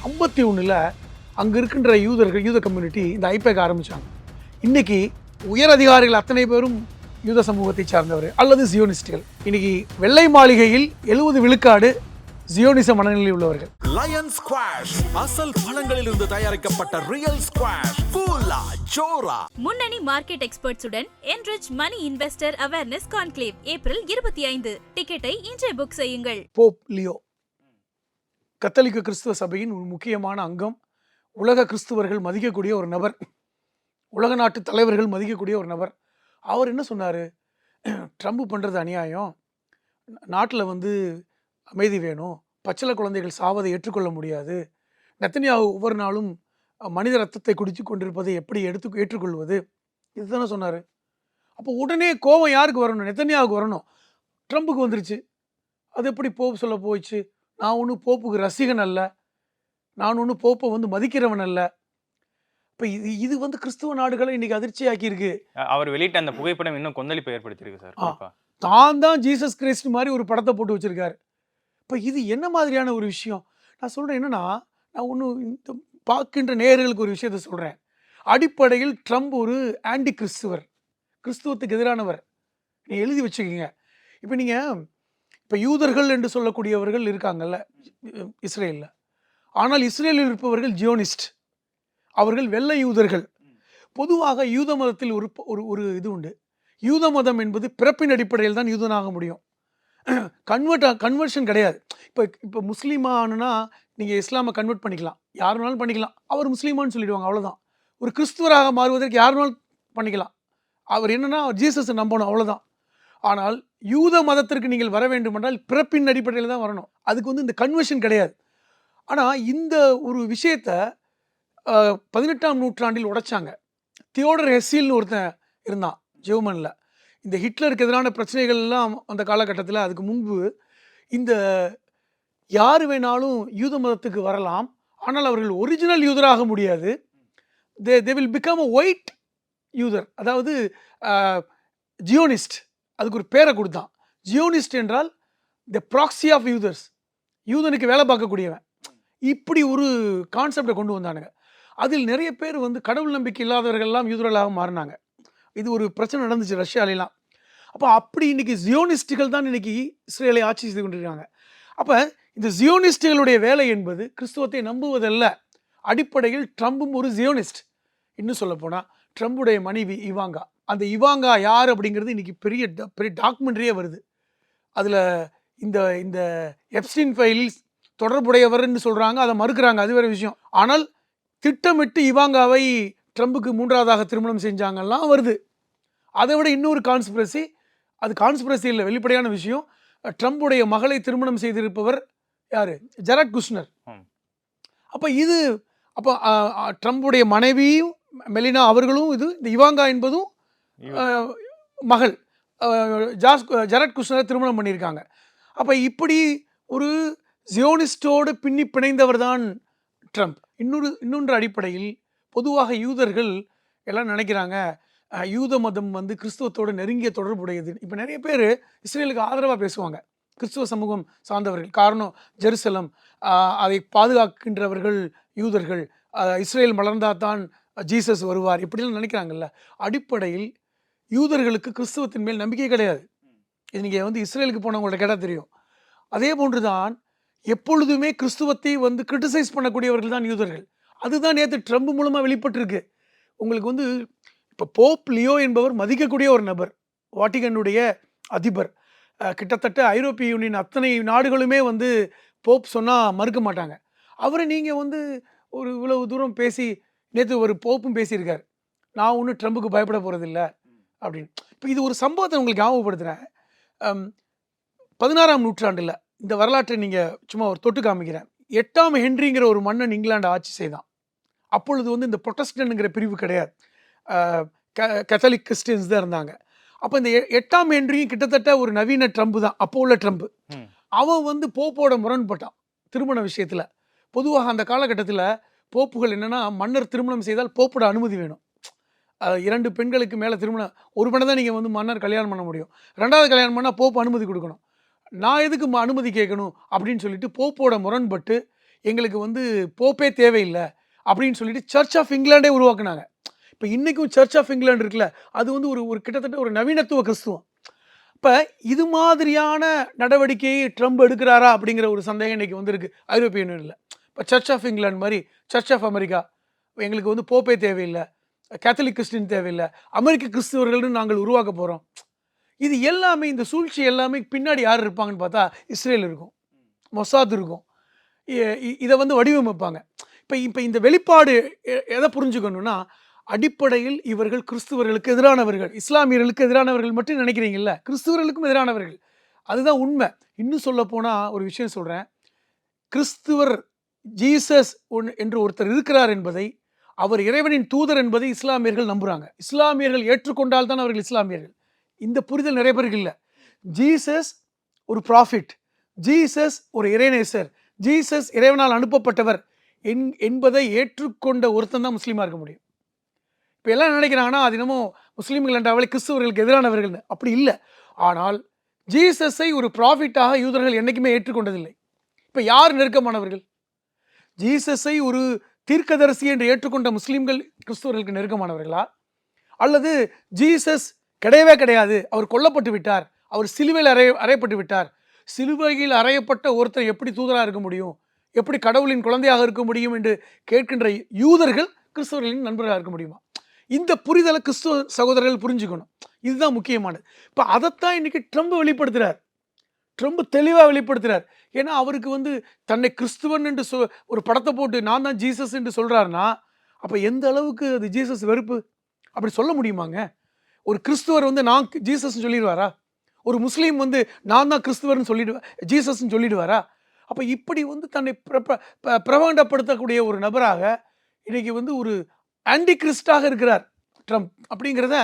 51ல் அங்கே இருக்கின்ற யூத கம்யூனிட்டி இந்த ஐபேக் ஆரம்பித்தாங்க. இன்னைக்கு உயர் அதிகாரிகள் அத்தனை பேரும் யூத சமூகத்தை சார்ந்தவர் அல்லது ஜியோனிஸ்டுகள். இன்னைக்கு வெள்ளை மாளிகையில் 70 விழுக்காடு ஜியோனிச மனநிலையில் உள்ளவர்கள். லயன் ஸ்குவாஷ் அசல் பழங்களிலிருந்து தயாரிக்கப்பட்ட ரியல் ஸ்குவாஷ் ஃபுல்லா ஜோரா. முன்னணி market எக்ஸ்பர்ட்ஸுடன் enrich money investor awareness conclave April 25. டிக்கெட்டை இன்றே புக் செய்யுங்கள். போப் லியோ கத்தோலிக்க கிறிஸ்துவ சபையின் ஒரு முக்கியமான அங்கம். உலக கிறிஸ்துவர்கள் மதிக்கக்கூடிய ஒரு நபர், உலக நாட்டு தலைவர்கள் மதிக்கக்கூடிய ஒரு நபர். அவர் என்ன சொன்னார்? ட்ரம்ப் பண்ணுறது அநியாயம், நாட்டில் அமைதி வேணும், பச்சிள குழந்தைகள் சாவதை ஏற்றுக்கொள்ள முடியாது, நெத்தனியாஹு ஒவ்வொரு நாளும் மனித ரத்தத்தை குடித்து கொண்டிருப்பதை எப்படி ஏற்றுக்கொள்வது, இதுதானே சொன்னார். அப்போ உடனே கோபம் யாருக்கு வரணும்? நெத்தனியாவுக்கு வரணும். ட்ரம்புக்கு வந்துருச்சு. அது எப்படி போப் சொல்ல போயிடுச்சு? நான் ஒன்றும் போப்புக்கு ரசிகன் அல்ல, நான் ஒன்றும் போப்பை மதிக்கிறவன் அல்ல. இப்போ இது கிறிஸ்துவ நாடுகளை இன்னைக்கு அதிர்ச்சியாக்கியிருக்கு. அவர் வெளியிட்ட அந்த புகைப்படம் இன்னும் கொந்தளிப்பை ஏற்படுத்தியிருக்கு சார். தான் ஜீசஸ் கிரைஸ்ட் மாதிரி ஒரு படத்தை போட்டு வச்சிருக்காரு. இப்போ இது என்ன மாதிரியான ஒரு விஷயம்? நான் சொல்கிறேன் என்னன்னா, நான் இந்த பார்க்கின்ற நேயர்களுக்கு ஒரு விஷயத்த சொல்கிறேன். அடிப்படையில் ட்ரம்ப் ஒரு ஆன்டி கிறிஸ்துவர், கிறிஸ்துவத்துக்கு எதிரானவர். நீங்கள் எழுதி வச்சுக்கோங்க. இப்போ யூதர்கள் என்று சொல்லக்கூடியவர்கள் இருக்காங்கல்ல இஸ்ரேலில். ஆனால் இஸ்ரேலில் இருப்பவர்கள் ஜியோனிஸ்ட், அவர்கள் வெள்ளை யூதர்கள். பொதுவாக யூத மதத்தில் ஒரு இது உண்டு. யூத மதம் என்பது பிறப்பின் அடிப்படையில் தான் யூதனாக முடியும். கன்வர்ஷன் கிடையாது. இப்போ முஸ்லீமானா நீங்கள் இஸ்லாமை கன்வெர்ட் பண்ணிக்கலாம், யாருனாலும் பண்ணிக்கலாம். அவர் முஸ்லீமான்னு சொல்லிடுவாங்க, அவ்வளோதான். ஒரு கிறிஸ்துவராக மாறுவதற்கு யாருனாலும் பண்ணிக்கலாம். அவர் என்னன்னா ஜீசஸை நம்பணும், அவ்வளோதான். ஆனால் யூத மதத்திற்கு நீங்கள் வர வேண்டும் என்றால் பிறப்பின் அடிப்படையில் தான் வரணும். அதுக்கு இந்த கன்வர்ஷன் கிடையாது. ஆனால் இந்த ஒரு விஷயத்தை 18ஆம் நூற்றாண்டில் உடைச்சாங்க. தியோடர் ஹெஸ்ஸில்னு ஒருத்தன் இருந்தான் ஜெர்மனில். இந்த ஹிட்லருக்கு எதிரான பிரச்சனைகள் எல்லாம் அந்த காலகட்டத்தில், அதுக்கு முன்பு இந்த யார் வேணாலும் யூத மதத்துக்கு வரலாம், ஆனால் அவர்கள் ஒரிஜினல் யூதராக முடியாது. They will become a white யூதர், அதாவது ஜியோனிஸ்ட். அதுக்கு ஒரு பேரை கொடுத்தான். ஜியோனிஸ்ட் என்றால் த ப்ராக்சி ஆஃப் யூதர்ஸ், யூதனுக்கு வேலை பார்க்கக்கூடியவன். இப்படி ஒரு கான்செப்டை கொண்டு வந்தானுங்க. அதில் நிறைய பேர் கடவுள் நம்பிக்கை இல்லாதவர்கள்லாம் யூதர்களாக மாறினாங்க. இது ஒரு பிரச்சனை நடந்துச்சு ரஷ்யாலெலாம். அப்போ அப்படி இன்னைக்கு ஜியோனிஸ்டுகள் தான் இன்னைக்கு இஸ்ரேலை ஆட்சி செய்து கொண்டிருக்காங்க. அப்போ இந்த ஜியோனிஸ்டுகளுடைய வேலை என்பது கிறிஸ்துவத்தை நம்புவதல்ல. அடிப்படையில் ட்ரம்பும் ஒரு ஜியோனிஸ்ட். இன்னும் சொல்ல போனால் ட்ரம்புடைய மனைவி இவாங்கா, அந்த இவாங்கா யார் அப்படிங்கிறது இன்னைக்கு பெரிய டாக்குமெண்ட்ரியே வருது. அதில் இந்த எப்ஸ்டீன் ஃபைல்ஸ் தொடர்புடையவர்னு சொல்கிறாங்க, அதை மறுக்கிறாங்க, அது வேறு விஷயம். ஆனால் திட்டமிட்டு இவாங்காவை ட்ரம்புக்கு 3ஆவதாக திருமணம் செஞ்சாங்கலாம் வருது. அதை விட இன்னொரு கான்ஸ்பிரசி, அது கான்ஸ்பிரசி இல்லை, வெளிப்படையான விஷயம். ட்ரம்புடைய மகளை திருமணம் செய்திருப்பவர் யார்? Jared Kushner. அப்போ ட்ரம்புடைய மனைவியும் மெலினா அவர்களும் இந்த இவாங்கா என்பதும் மகள் ஜெரட் குஷ்னரை திருமணம் பண்ணியிருக்காங்க. அப்போ இப்படி ஒரு ஜியோனிஸ்டோடு பிணைந்தவர் தான் ட்ரம்ப். இன்னொன்று அடிப்படையில் பொதுவாக யூதர்கள் எல்லாம் நினைக்கிறாங்க யூத மதம் கிறிஸ்துவத்தோடு நெருங்கிய தொடர்புடையது. இப்போ நிறைய பேர் இஸ்ரேலுக்கு ஆதரவாக பேசுவாங்க, கிறிஸ்துவ சமூகம் சார்ந்தவர்கள். காரணம் ஜெருசலம், அதை பாதுகாக்கின்றவர்கள் யூதர்கள், இஸ்ரேல் மலர்ந்தால் தான் ஜீசஸ் வருவார், இப்படிலாம் நினைக்கிறாங்கல்ல. அடிப்படையில் யூதர்களுக்கு கிறிஸ்துவத்தின் மேல் நம்பிக்கை கிடையாது. இது நீங்கள் இஸ்ரேலுக்கு போனவங்கள்ட்ட கேட்டால் தெரியும். அதே போன்று தான் எப்பொழுதுமே கிறிஸ்துவத்தை கிரிட்டிசைஸ் பண்ணக்கூடியவர்கள் தான் யூதர்கள். அதுதான் நேற்று ட்ரம்ப் மூலமாக வெளிப்பட்டிருக்கு. உங்களுக்கு இப்போ போப் லியோ என்பவர் மதிக்கக்கூடிய ஒரு நபர், வாட்டிகனுடைய அதிபர். கிட்டத்தட்ட ஐரோப்பிய யூனியன் அத்தனை நாடுகளுமே போப் சொன்னால் மறுக்க மாட்டாங்க. அவரை நீங்கள் ஒரு இவ்வளவு தூரம் பேசி, நேற்று ஒரு போப்பும் பேசியிருக்கார், நான் ஒன்றும் ட்ரம்புக்கு பயப்பட போகிறதில்ல அப்படின்னு. இப்போ இது ஒரு சம்பவத்தை உங்களுக்கு ஞாபகப்படுத்துகிறேன். 16ஆம் நூற்றாண்டில் இந்த வரலாற்றை நீங்கள் சும்மா ஒரு தொட்டு காமிக்கிறேன். 8ஆம் ஹென்ரிங்கிற ஒரு மன்னன் இங்கிலாந்து ஆட்சி செய்தான். அப்பொழுது இந்த புரொட்டஸ்டன்ட்ங்கிற பிரிவு கிடையாது, கத்தோலிக் கிறிஸ்டியன்ஸ் தான் இருந்தாங்க. அப்போ இந்த 8ஆம் ஹென்ரியும் கிட்டத்தட்ட ஒரு நவீன ட்ரம்ப் தான், அப்போ உள்ள ட்ரம்ப். அவன் போப்போட முரண்பட்டான் திருமண விஷயத்தில். பொதுவாக அந்த காலகட்டத்தில் போப்புகள் என்னென்னா, மன்னர் திருமணம் செய்தால் போப்போட அனுமதி வேணும். 2 பெண்களுக்கு மேலே திருமணம், ஒரு பெண்ணை தான் நீங்கள் மன்னர் கல்யாணம் பண்ண முடியும். 2வது கல்யாணம் பண்ணால் போப்பு அனுமதி கொடுக்கணும். நான் எதுக்கு அனுமதி கேட்கணும் அப்படின்னு சொல்லிட்டு போப்போட முரண்பட்டு எங்களுக்கு வந்து போப்பே தேவையில்லை அப்படின்னு சொல்லிட்டு சர்ச் ஆஃப் இங்கிலாண்டே உருவாக்குனாங்க. இப்போ இன்றைக்கும் சர்ச் ஆஃப் இங்கிலாந்து இருக்குல்ல, அது வந்து ஒரு ஒரு கிட்டத்தட்ட ஒரு நவீனத்துவ கிறிஸ்துவம். இப்போ இது மாதிரியான நடவடிக்கையை ட்ரம்ப் எடுக்கிறாரா அப்படிங்கிற ஒரு சந்தேகம் இன்றைக்கி வந்திருக்கு ஐரோப்பிய யூனியனில். இப்போ சர்ச் ஆஃப் இங்கிலாந்து மாதிரி சர்ச் ஆஃப் அமெரிக்கா, எங்களுக்கு வந்து போப்பே தேவையில்லை, கேத்தலிக் கிறிஸ்டின் தேவையில்லை, அமெரிக்க கிறிஸ்துவர்கள்னு நாங்கள் உருவாக்க போகிறோம். இது எல்லாமே, இந்த சூழ்ச்சி எல்லாமே பின்னாடி யார் இருப்பாங்கன்னு பார்த்தா இஸ்ரேல் இருக்கும், மொசாத் இருக்கும், இதை வந்து வடிவமைப்பாங்க. இப்போ இந்த வெளிப்பாடு எதை புரிஞ்சுக்கணும்னா, அடிப்படையில் இவர்கள் கிறிஸ்துவர்களுக்கு எதிரானவர்கள், இஸ்லாமியர்களுக்கு எதிரானவர்கள் மட்டும் நினைக்கிறீங்கல்ல, கிறிஸ்துவர்களுக்கும் எதிரானவர்கள். அதுதான் உண்மை. இன்னும் சொல்ல போனால் ஒரு விஷயம் சொல்கிறேன். கிறிஸ்துவர் ஜீசஸ் என்று ஒருத்தர் இருக்கிறார் என்பதை, அவர் இறைவனின் தூதர் என்பதை இஸ்லாமியர்கள் நம்புகிறாங்க. இஸ்லாமியர்கள் ஏற்றுக்கொண்டால் தான் அவர்கள் இஸ்லாமியர்கள். இந்த புரிதல் நிறைய பேருக்கு இல்லை. ஜீசஸ் ஒரு ப்ராஃபிட், ஜீசஸ் ஒரு இறைநேசர், ஜீசஸ் இறைவனால் அனுப்பப்பட்டவர் என்பதை ஏற்றுக்கொண்ட ஒருத்தன் தான் முஸ்லீமாக இருக்க முடியும். இப்போ எல்லாம் நினைக்கிறாங்கன்னா அது என்னமோ முஸ்லீம்கள் என்றாலே கிறிஸ்துவர்களுக்கு எதிரானவர்கள்னு. அப்படி இல்லை. ஆனால் ஜீசஸை ஒரு ப்ராஃபிட்டாக யூதர்கள் என்றைக்குமே ஏற்றுக்கொண்டதில்லை. இப்போ யார் நெருக்கமானவர்கள்? ஜீசஸை ஒரு தீர்க்கதரிசி என்று ஏற்றுக்கொண்ட முஸ்லீம்கள் கிறிஸ்துவர்களுக்கு நெருக்கமானவர்களா? அல்லது ஜீசஸ் கிடையவே கிடையாது, அவர் கொல்லப்பட்டு விட்டார், அவர் சிலுவையில் அறையப்பட்டு விட்டார், சிலுவையில் அறையப்பட்ட ஒருத்தர் எப்படி தூதராக இருக்க முடியும், எப்படி கடவுளின் குழந்தையாக இருக்க முடியும் என்று கேட்கின்ற யூதர்கள் கிறிஸ்தவர்களின் நண்பர்களாக இருக்க முடியுமா? இந்த புரிதலை கிறிஸ்துவ சகோதரர்கள் புரிஞ்சுக்கணும். இதுதான் முக்கியமானது. இப்போ அதைத்தான் இன்னைக்கு ட்ரம்ப் வெளிப்படுத்துகிறார். ட்ரம்ப் தெளிவாக வெளிப்படுத்துகிறார். ஏன்னா அவருக்கு வந்து தன்னை கிறிஸ்துவன் என்று ஒரு படத்தை போட்டு நான் தான் ஜீசஸ் என்று சொல்கிறாருன்னா, அப்போ எந்த அளவுக்கு அது ஜீசஸ் வெறுப்பு? அப்படி சொல்ல முடியுமாங்க? ஒரு கிறிஸ்துவர் வந்து நான் ஜீசஸ்ன்னு சொல்லிடுவாரா? ஒரு முஸ்லீம் வந்து நான் தான் கிறிஸ்துவர்னு ஜீசஸ்ன்னு சொல்லிடுவாரா? அப்போ இப்படி வந்து தன்னை பிரபண்டப்படுத்தக்கூடிய ஒரு நபராக இன்னைக்கு வந்து ஒரு ஆன்டி கிறிஸ்டாக இருக்கிறார் ட்ரம்ப். அப்படிங்கிறத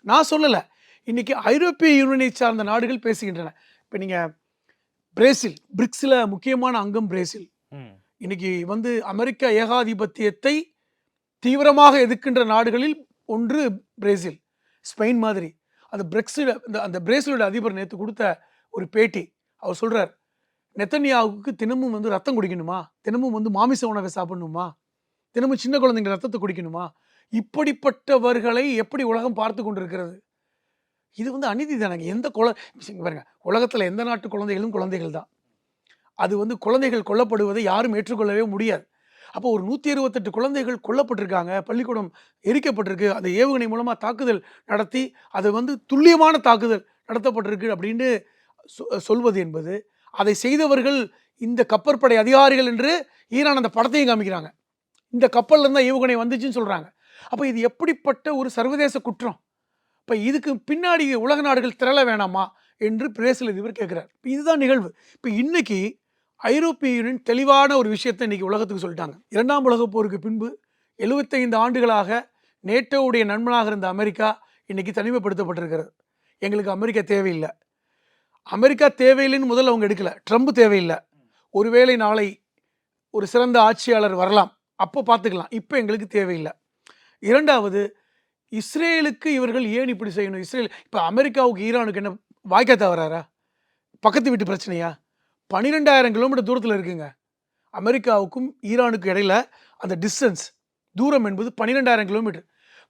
நான் சொல்லலை, இன்னைக்கு ஐரோப்பிய யூனியனை சார்ந்த நாடுகள் பேசுகின்றன. இப்போ நீங்கள் பிரேசில், பிரிக்ஸில் முக்கியமான அங்கம் பிரேசில். இன்னைக்கு வந்து அமெரிக்க ஏகாதிபத்தியத்தை தீவிரமாக எதிர்க்கின்ற நாடுகளில் ஒன்று பிரேசில். ஸ்பெயின் மாதிரி அந்த அந்த பிரேசிலோட அதிபர் நேற்று கொடுத்த ஒரு பேட்டி, அவர் சொல்கிறார், நெத்தன்யாவுக்கு தினமும் வந்து ரத்தம் குடிக்கணுமா, தினமும் வந்து மாமிச உணவை சாப்பிடணுமா, தினமும் சின்ன குழந்தைங்க ரத்தத்தை குடிக்கணுமா? இப்படிப்பட்டவர்களை எப்படி உலகம் பார்த்து கொண்டிருக்கிறது? இது வந்து அநீதி தானங்க. எந்த பாருங்க, உலகத்தில் எந்த நாட்டு குழந்தைகளும் குழந்தைகள் தான். அது வந்து குழந்தைகள் கொல்லப்படுவதை யாரும் ஏற்றுக்கொள்ளவே முடியாது. அப்போ ஒரு 128 குழந்தைகள் கொல்லப்பட்டிருக்காங்க, பள்ளிக்கூடம் எரிக்கப்பட்டிருக்கு, அந்த ஏவுகணை மூலமாக தாக்குதல் நடத்தி அது வந்து துல்லியமான தாக்குதல் நடத்தப்பட்டிருக்கு அப்படின்னு சொல்வது என்பது, அதை செய்தவர்கள் இந்த கப்பற்படை அதிகாரிகள் என்று ஈரான் அந்த படத்தையும் காமிக்கிறாங்க. இந்த கப்பல்ல இருந்தால் ஏவுகணை வந்துச்சுன்னு சொல்கிறாங்க. அப்போ இது எப்படிப்பட்ட ஒரு சர்வதேச குற்றம்? இப்போ இதுக்கு பின்னாடி உலக நாடுகள் திரள வேணாமா என்று பிரேசில் அதிபர் கேட்குறார். இப்போ இதுதான் நிகழ்வு. இப்போ இன்னைக்கு ஐரோப்பிய யூனியன் தெளிவான ஒரு விஷயத்தை இன்றைக்கி உலகத்துக்கு சொல்லிட்டாங்க. 2ஆம் உலகப் போருக்கு பின்பு 75 ஆண்டுகளாக நேட்டோவுடைய நண்பனாக இருந்த அமெரிக்கா இன்றைக்கி தனிமைப்படுத்தப்பட்டிருக்கிறது. எங்களுக்கு அமெரிக்கா தேவையில்லை, அமெரிக்கா தேவையில்லைன்னு முதல்ல அவங்க எடுக்கலை. ட்ரம்ப் தேவையில்லை, ஒருவேளை நாளை ஒரு சிறந்த ஆட்சியாளர் வரலாம், அப்போ பார்த்துக்கலாம், இப்போ எங்களுக்கு தேவையில்லை. 2வது, இஸ்ரேலுக்கு இவர்கள் ஏன் இப்படி செய்யணும்? இஸ்ரேல் இப்போ அமெரிக்காவுக்கு ஈரானுக்கு என்ன வாய்க்கா தவறாரா? பக்கத்து வீட்டு பிரச்சனையா? 12,000 கிலோமீட்டர் தூரத்தில் இருக்குங்க. அமெரிக்காவுக்கும் ஈரானுக்கும் இடையில அந்த டிஸ்டன்ஸ், தூரம் என்பது 12,000 கிலோமீட்டர்.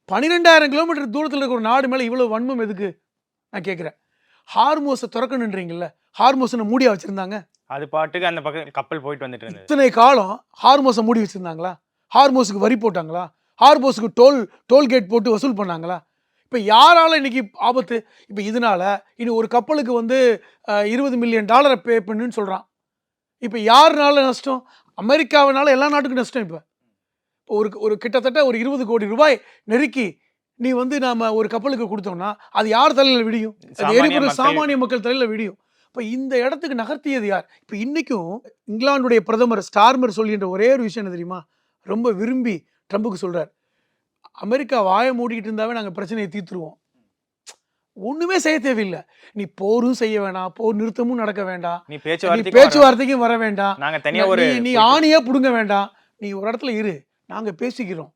12,000 கிலோமீட்டர் தூரத்தில் இருக்கிற ஒரு நாடு மேலே இவ்வளோ வன்மம் எதுக்கு நான் கேட்குறேன். ஹார்மோஸை திறக்கணுன்றீங்கல்ல, ஹார்மோஸை மூடியா வச்சுருந்தாங்க? அது பாட்டுக்கு அந்த பக்கம் கப்பல் போயிட்டு வந்துட்டு இருந்தது. இத்தனை காலம் ஹார்மோஸை மூடி வச்சுருந்தாங்களா? ஹார்மோஸுக்கு வரி போட்டாங்களா? ஹார்மோஸுக்கு டோல்கேட் போட்டு வசூல் பண்ணாங்களா? இப்போ யாரால் இன்றைக்கி ஆபத்து? இப்போ இதனால் இனி ஒரு கப்பலுக்கு வந்து $20 மில்லியன் பே பண்ணுன்னு சொல்கிறான். இப்போ யாருனால நஷ்டம்? அமெரிக்காவினால எல்லா நாட்டுக்கும் நஷ்டம். இப்போ ஒரு கிட்டத்தட்ட ஒரு 20 கோடி ரூபாய் நெருக்கி நீ வந்து நாம் ஒரு கப்பலுக்கு கொடுத்தோம்னா அது யார் தலையில் விடியும்? அது எரிபொருள் சாமானிய மக்கள் தலையில் விடியும். இப்போ இந்த இடத்துக்கு நகர்த்தியது யார்? இப்போ இன்றைக்கும் இங்கிலாந்துடைய பிரதமர் ஸ்டார்மர் சொல்கின்ற ஒரே ஒரு விஷயம் என்ன தெரியுமா? ரொம்ப விரும்பி ட்ரம்புக்கு சொல்கிறார், அமெரிக்கா வாயை மூடிக்கிட்டு இருந்தாவே நாங்கள் பிரச்சனையை தீர்த்துருவோம், ஒன்றுமே செய்ய தேவையில்லை, நீ போரும் செய்ய வேண்டாம், போர் நிறுத்தமும் நடக்க வேண்டாம், நீ பேச்சுவார்த்தைக்கும் வர வேண்டாம், நீ ஆணியே பிடுங்க வேண்டாம், நீ ஒரு இடத்துல இரு, நாங்கள் பேசிக்கிறோம்,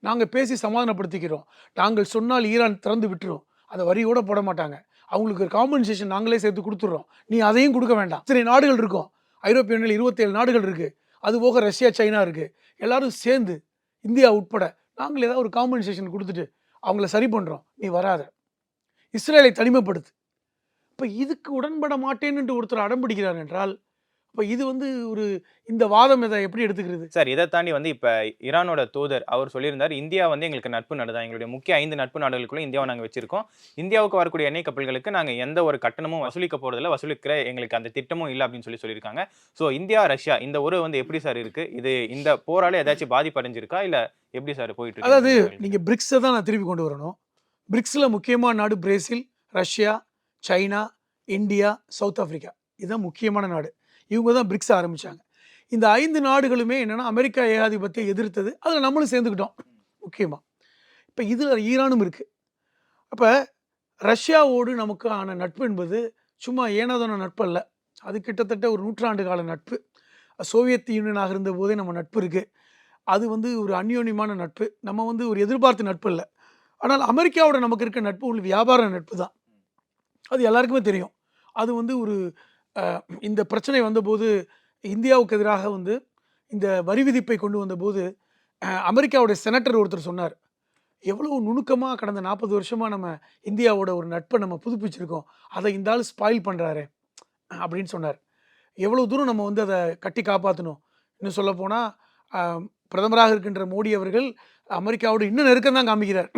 நாங்கள் பேசி சமாதானப்படுத்திக்கிறோம், நாங்கள் சொன்னால் ஈரான் திறந்து விட்டுரும், அதை வரியோட போட மாட்டாங்க, அவங்களுக்கு ஒரு காம்பன்சேஷன் நாங்களே சேர்த்து கொடுத்துட்றோம், நீ அதையும் கொடுக்க வேண்டாம். இத்தனை நாடுகள் இருக்கும், ஐரோப்பிய யூனியனில் 27 நாடுகள் இருக்குது, அது போக ரஷ்யா சைனா இருக்குது, எல்லாரும் சேர்ந்து இந்தியா உட்பட நாங்கள் ஏதாவது ஒரு காம்பன்சேஷன் கொடுத்துட்டு அவங்கள சரி பண்ணுறோம், நீ வராத, இஸ்ரேலை தனிமைப்படுத்து. இப்போ இதுக்கு உடன்பட மாட்டேன்னு ஒருத்தர் அடம் பிடிக்கிறார் என்றால், இப்போ இது வந்து ஒரு இந்த வாதம் இதை எப்படி எடுத்துக்கிறது? சார் இதை தாண்டி வந்து இப்ப ஈரானோட தூதர் அவர் சொல்லியிருந்தார், இந்தியா வந்து எங்களுக்கு நட்பு நாடு தான், எங்களுடைய முக்கிய 5 நட்பு நாடுகளுக்குள்ள இந்தியாவை நாங்க வச்சிருக்கோம். இந்தியாவுக்கு வரக்கூடிய எண்ணெய் கப்பல்களுக்கு நாங்க எந்த ஒரு கட்டணமும் வசூலிக்க போறதில்ல, வசூலிக்கிற எங்களுக்கு அந்த திட்டமும் இல்லை அப்படின்னு சொல்லியிருக்காங்க. ஸோ இந்தியா ரஷ்யா இந்த உறவு வந்து எப்படி சார் இருக்கு? இது இந்த போரால ஏதாச்சும் பாதிப்பு அடைஞ்சிருக்கா, இல்ல எப்படி சார் போயிட்டு இருக்கு? அதாவது நீங்கள் பிரிக்ஸை தான் நான் திருப்பி கொண்டு வரணும். பிரிக்ஸில் முக்கியமான நாடு Brazil, Russia, China, India, south Africa. இதுதான் முக்கியமான நாடு. இவங்க தான் பிரிக்ஸ் ஆரம்பித்தாங்க. இந்த 5 நாடுகளுமே என்னென்னா அமெரிக்கா ஏகாதிபத்தியை எதிர்த்தது, அதில் நம்மளும் சேர்ந்துக்கிட்டோம் முக்கியமாக. இப்போ இதில் ஈரானும் இருக்குது. அப்போ ரஷ்யாவோடு நமக்கான நட்பு என்பது சும்மா ஏனாதான நட்பு அல்ல, அது கிட்டத்தட்ட ஒரு 100 ஆண்டு கால நட்பு. சோவியத் யூனியனாக இருந்த போதே நம்ம நட்பு இருக்குது. அது வந்து ஒரு அந்யோன்யமான நட்பு, நம்ம வந்து ஒரு எதிர்பார்த்த நட்பு இல்லை. ஆனால் அமெரிக்காவோட நமக்கு இருக்க நட்பு ஒரு வியாபார நட்பு தான், அது எல்லாருக்குமே தெரியும். அது வந்து ஒரு இந்த பிரச்சனை வந்தபோது இந்தியாவுக்கு எதிராக வந்து இந்த வரி விதிப்பை கொண்டு வந்தபோது அமெரிக்காவுடைய செனட்டர் ஒருத்தர் சொன்னார், எவ்வளோ நுணுக்கமாக கடந்த 40 வருஷமாக நம்ம இந்தியாவோட ஒரு நட்பை நம்ம புதுப்பிச்சிருக்கோம், அதை இந்த ஆள் ஸ்பாயில் பண்ணுறாரு அப்படின்னு சொன்னார். எவ்வளோ தூரம் நம்ம வந்து அதை கட்டி காப்பாற்றணும். இன்னும் சொல்லப்போனால் பிரதமராக இருக்கின்ற மோடி அவர்கள் அமெரிக்காவோட இன்னும் நெருக்கம் தான் காமிக்கிறார்.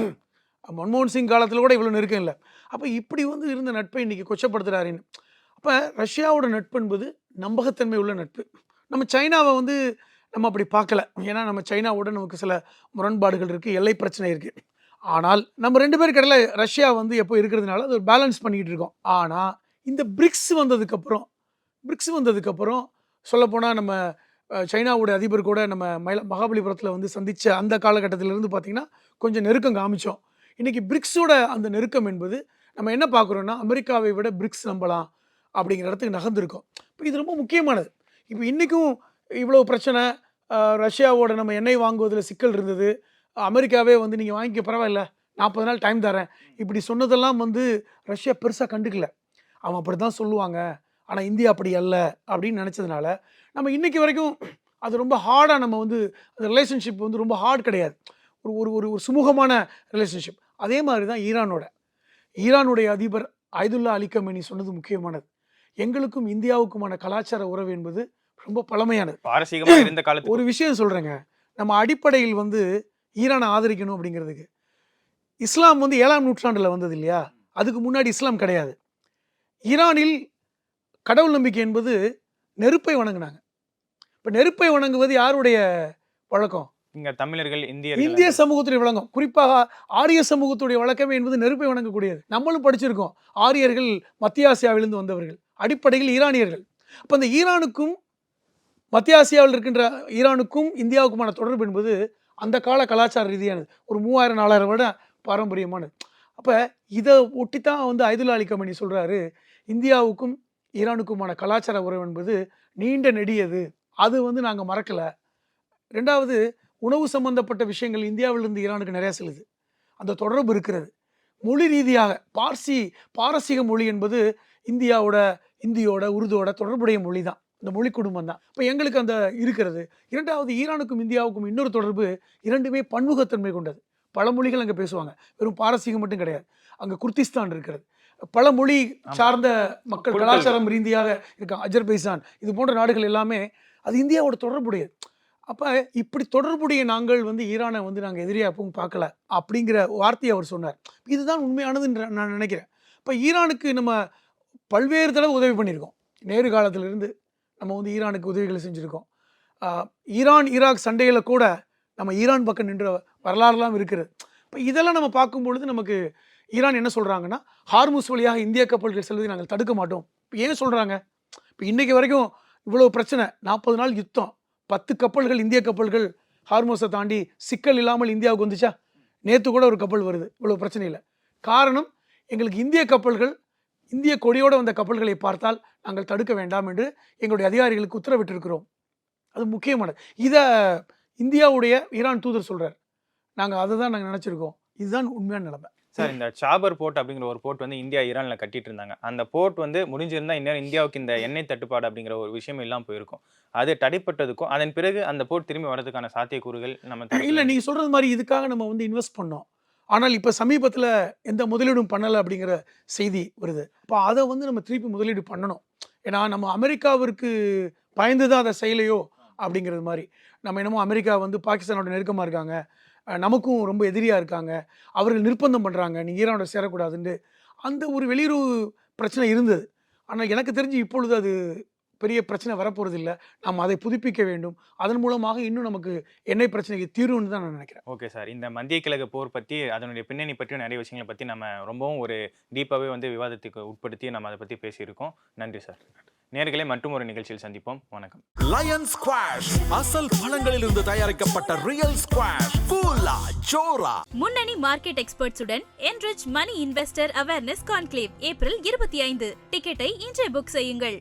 மன்மோகன் சிங் காலத்தில் கூட இவ்வளோ நெருக்கம் இல்லை. அப்போ இப்படி வந்து இருந்த நட்பை இன்றைக்கி கொச்சப்படுத்துகிறாருன்னு. அப்போ ரஷ்யாவோட நட்பு என்பது நம்பகத்தன்மை உள்ள நட்பு. நம்ம சைனாவை வந்து நம்ம அப்படி பார்க்கல, ஏன்னா நம்ம சைனாவோட நமக்கு சில முரண்பாடுகள் இருக்குது, எல்லை பிரச்சனை இருக்குது. ஆனால் நம்ம 2 பேருக்கு இடையில ரஷ்யா வந்து எப்போ இருக்கிறதுனால அது ஒரு பேலன்ஸ் பண்ணிக்கிட்டு இருக்கோம். ஆனால் இந்த பிரிக்ஸ் வந்ததுக்கப்புறம் சொல்லப்போனால் நம்ம சைனாவோட அதிபர் கூட நம்ம மகாபலிபுரத்தில் வந்து சந்தித்த அந்த காலகட்டத்திலிருந்து பார்த்திங்கன்னா கொஞ்சம் நெருக்கம் காமிச்சோம். இன்றைக்கி பிரிக்ஸோட அந்த நெருக்கம் என்பது நம்ம என்ன பார்க்குறோன்னா அமெரிக்காவை விட பிரிக்ஸ் நம்பலாம் அப்படிங்கிற இடத்துக்கு நகர்ந்துருக்கோம். இப்போ இது ரொம்ப முக்கியமானது. இப்போ இன்றைக்கும் இவ்வளோ பிரச்சனை, ரஷ்யாவோட நம்ம எண்ணெய் வாங்குவதில் சிக்கல் இருந்தது. அமெரிக்காவே வந்து நீங்கள் வாங்கிக்க பரவாயில்ல, 40 நாள் டைம் தரேன் இப்படி சொன்னதெல்லாம் வந்து ரஷ்யா பெருசாக கண்டுக்கல. அவன் அப்படி தான் சொல்லுவாங்க, ஆனால் இந்தியா அப்படி அல்ல அப்படின்னு நினச்சதுனால நம்ம இன்றைக்கி வரைக்கும் அது ரொம்ப ஹார்டாக நம்ம வந்து அந்த ரிலேஷன்ஷிப் வந்து ரொம்ப ஹார்ட் கிடையாது, ஒரு ஒரு ஒரு ஒரு சுமூகமான ரிலேஷன்ஷிப். அதே மாதிரி தான் ஈரானுடைய அதிபர் அயதுல்லா அலி கமேனி சொன்னது முக்கியமானது. எங்களுக்கும் இந்தியாவுக்குமான கலாச்சார உறவு என்பது ரொம்ப பழமையானது. பாரசீகமாக இருந்த காலத்துல ஒரு விஷயம் சொல்கிறேங்க, நம்ம அடிப்படையில் வந்து ஈரானை ஆதரிக்கணும் அப்படிங்கிறதுக்கு இஸ்லாம் வந்து 7ஆம் நூற்றாண்டில் வந்தது இல்லையா, அதுக்கு முன்னாடி இஸ்லாம் கிடையாது. ஈரானில் கடவுள் நம்பிக்கை என்பது நெருப்பை வணங்கினாங்க. இப்போ நெருப்பை வணங்குவது யாருடைய வழக்கம்? இங்க தமிழர்கள், இந்திய சமூகத்துடைய வழக்கம், குறிப்பாக ஆரிய சமூகத்துடைய வழக்கமே என்பது நெருப்பை வணங்கக்கூடியது. நம்மளும் படிச்சிருக்கோம், ஆரியர்கள் மத்திய ஆசியாவிலிருந்து வந்தவர்கள், அடிப்படையில் ஈரானியர்கள். அப்போ அந்த ஈரானுக்கும் மத்திய ஆசியாவில் இருக்கின்ற ஈரானுக்கும் இந்தியாவுக்குமான தொடர்பு என்பது அந்த கால கலாச்சார ரீதியானது, ஒரு 3000-4000 வருட பாரம்பரியமானது. அப்போ இதை ஒட்டித்தான் வந்து அயதுல்லா அலி கமேனி சொல்கிறாரு, இந்தியாவுக்கும் ஈரானுக்குமான கலாச்சார உறவு என்பது நீண்ட நெடியது, அது வந்து நாங்கள் மறக்கலை. 2வது, உணவு சம்பந்தப்பட்ட விஷயங்கள் இந்தியாவிலிருந்து ஈரானுக்கு நிறையா செல்லுது, அந்த தொடர்பு இருக்கிறது. மொழி ரீதியாக பாரசீக மொழி என்பது இந்தியோட உருதோட தொடர்புடைய மொழி தான், இந்த மொழி குடும்பம் தான். இப்போ எங்களுக்கு அந்த இருக்கிறது. 2வது, ஈரானுக்கும் இந்தியாவுக்கும் இன்னொரு தொடர்பு, இரண்டுமே பன்முகத்தன்மை கொண்டது. பல மொழிகள் அங்கே பேசுவாங்க, வெறும் பாரசீகம் மட்டும் கிடையாது. அங்கே குர்திஸ்தான் இருக்கிறது, பல மொழி சார்ந்த மக்கள் கலாச்சாரம் ரீதியாக இருக்காங்க. அஜர்பைசான், இது போன்ற நாடுகள் எல்லாமே அது இந்தியாவோட தொடர்புடையது. அப்போ இப்படி தொடர்புடைய நாங்கள் வந்து ஈரானை வந்து நாங்கள் எதிரியாக எப்பவும் பார்க்கல அப்படிங்கிற வார்த்தையை அவர் சொன்னார். இதுதான் உண்மையானதுன்னு நான் நினைக்கிறேன். இப்போ ஈரானுக்கு நம்ம பல்வேறு தடவை உதவி பண்ணியிருக்கோம். நேரு காலத்திலிருந்து நம்ம வந்து ஈரானுக்கு உதவிகளை செஞ்சுருக்கோம். ஈரான் ஈராக் சண்டையில் கூட நம்ம ஈரான் பக்கம் நின்ற வரலாறுலாம் இருக்கிறது. இப்போ இதெல்லாம் நம்ம பார்க்கும்பொழுது நமக்கு ஈரான் என்ன சொல்கிறாங்கன்னா, ஹார்முஸ் வழியாக இந்திய கப்பல்கள் செல்வதை நாங்கள் தடுக்க மாட்டோம். இப்போ ஏன் சொல்கிறாங்க? இப்போ இன்றைக்கி வரைக்கும் இவ்வளோ பிரச்சனை, 40 நாள் யுத்தம், 10 கப்பல்கள் இந்திய கப்பல்கள் ஹார்முஸை தாண்டி சிக்கல் இல்லாமல் இந்தியாவுக்கு வந்துச்சா? நேற்று கூட ஒரு கப்பல் வருது, இவ்வளோ பிரச்சனை இல்லை. காரணம், எங்களுக்கு இந்திய கப்பல்கள், இந்திய கொடியோடு வந்த கப்பல்களை பார்த்தால் நாங்கள் தடுக்க வேண்டாம் என்று எங்களுடைய அதிகாரிகளுக்கு உத்தரவிட்டிருக்கிறோம். அது முக்கியமானது. இதை இந்தியாவுடைய ஈரான் தூதர் சொல்கிறார். நாங்கள் அதை தான் நாங்கள் நினச்சிருக்கோம். இதுதான் உண்மையான நிலைமை. சார் இந்த சாபர் போர்ட் அப்படிங்கிற ஒரு போர்ட் வந்து இந்தியா ஈரான்ல கட்டிட்டு இருந்தாங்க. அந்த போர்ட் வந்து முடிஞ்சிருந்தா இன்னும் இந்தியாவுக்கு இந்த எண்ணெய் தட்டுப்பாடு அப்படிங்கிற ஒரு விஷயம் இல்லாம போயிருக்கும். அது தடைப்பட்டதுக்கும் அதன் பிறகு அந்த போர்ட் திரும்பி வரதுக்கான சாத்தியக்கூறுகள் நம்ம இல்ல நீங்க சொல்றது மாதிரி இதுக்காக நம்ம வந்து இன்வெஸ்ட் பண்ணோம். ஆனால் இப்ப சமீபத்துல எந்த முதலீடும் பண்ணல அப்படிங்கிற செய்தி வருது. அப்ப அத வந்து நம்ம திருப்பி முதலீடு பண்ணணும். ஏன்னா நம்ம அமெரிக்காவிற்கு பயந்து தான் அத செய்யலையோ அப்படிங்கிறது மாரி. நம்ம என்னமோ அமெரிக்கா வந்து பாகிஸ்தானோட நெருக்கமா இருக்காங்க. நமக்கும் ரொம்ப எதிரியா இருக்காங்க. அவர்கள் நிர்பந்தம் பண்றாங்க. நீங்க ஈரானோட சேரக்கூடாதுன்னு. அந்த ஒரு வெளியுறவு பிரச்சனை இருந்தது. ஆனா எனக்கு தெரிஞ்சு இப்பொழுது அது பெரிய பிரச்சனை வரப்போறதில்ல. நாம் அதை புதுப்பிக்க வேண்டும். அதன் மூலமாக இன்னும் நமக்கு எண்ணெய் பிரச்சனைக்கு தீர்வுன்னு தான் நான் நினைக்கிறேன். Okay sir. இந்த மத்திய கிழக்கு போர் பத்தி, அதனுடைய பின்னணி பற்றியும் நிறைய விஷயங்கள பத்தி நம்ம ரொம்பவும் ஒரு டீப்பாவே வந்து விவாதத்துக்கு உட்படுத்தி நம்ம அத பத்தி பேசியிருக்கோம். நன்றி சார். நேயர்களே, மற்றும் ஒரு நிகழ்ச்சியில் சந்திப்போம். வணக்கம். லயன் ஸ்குவாஷ் அசல் பழங்களிலிருந்து தயாரிக்கப்பட்ட ரியல் ஸ்குவாஷ் ஃபுல்லா ஜோரா. முன்னணி market எக்ஸ்பர்ட்ஸுடன் enrich money investor awareness conclave April 25. டிக்கெட்டை இன்றே புக் செய்யுங்கள்.